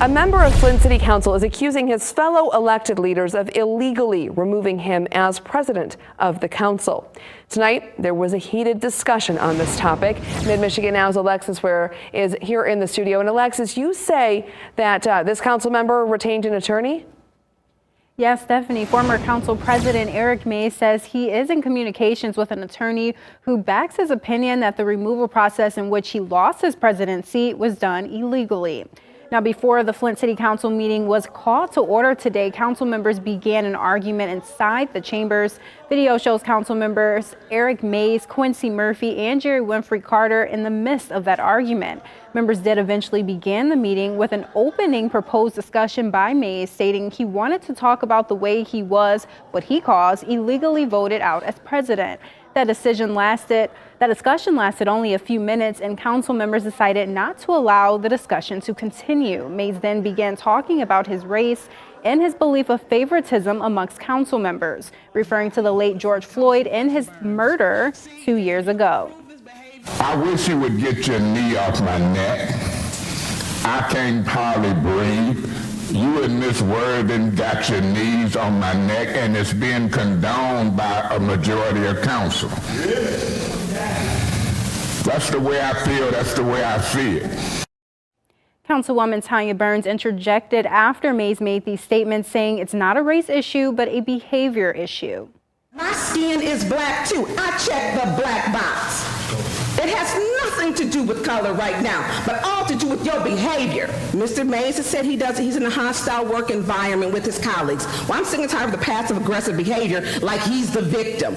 A member of Flint City Council is accusing his fellow elected leaders of illegally removing him as president of the council. Tonight, there was a heated discussion on this topic. Mid-MichiganNow's Alexis Ware is here in the studio. And Alexis, you say that this council member retained an attorney? Yes, Stephanie. Former Council President Eric Mays says he is in communications with an attorney who backs his opinion that the removal process in which he lost his presidency was done illegally. Now, before the Flint City Council meeting was called to order today, council members began an argument inside the chambers. Video shows council members Eric Mays, Quincy Murphy, and Jerry Winfrey-Carter in the midst of that argument. Members did eventually begin the meeting with an opening proposed discussion by Mays, stating he wanted to talk about the way he was, what he calls, illegally voted out as president. That discussion lasted only a few minutes, and council members decided not to allow the discussion to continue. Mays then began talking about his race and his belief of favoritism amongst council members, referring to the late George Floyd and his murder 2 years ago. I wish you would get your knee off my neck. I can't hardly breathe. You and Miss Worthing got your knees on my neck, and it's being condoned by a majority of council. That's the way I feel. That's the way I see it. Councilwoman Tonya Burns interjected after Mays made these statements, saying it's not a race issue, but a behavior issue. My skin is black too. I check the black box. It has nothing to do with color right now, but all to do with your behavior. Mr. Mays has said he's in a hostile work environment with his colleagues. Well, I'm sick and tired of the passive aggressive behavior like he's the victim.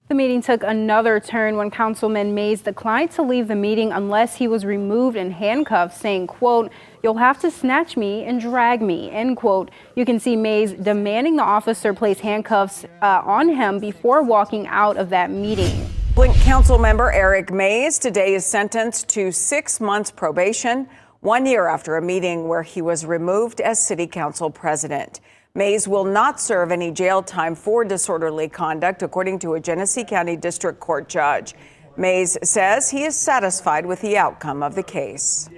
The meeting took another turn when Councilman Mays declined to leave the meeting unless he was removed in handcuffs, saying, quote, "You'll have to snatch me and drag me," end quote. You can see Mays demanding the officer place handcuffs on him before walking out of that meeting. Flint Councilmember Eric Mays today is sentenced to 6 months probation, 1 year after a meeting where he was removed as city council president. Mays will not serve any jail time for disorderly conduct, according to a Genesee County District Court judge. Mays says he is satisfied with the outcome of the case.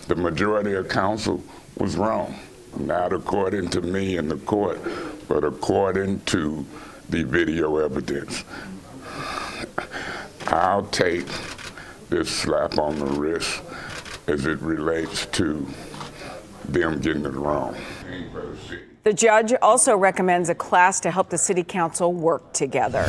The majority of council was wrong, not according to me in the court, but according to the video evidence. I'll take this slap on the wrist as it relates to them getting it wrong. The judge also recommends a class to help the city council work together.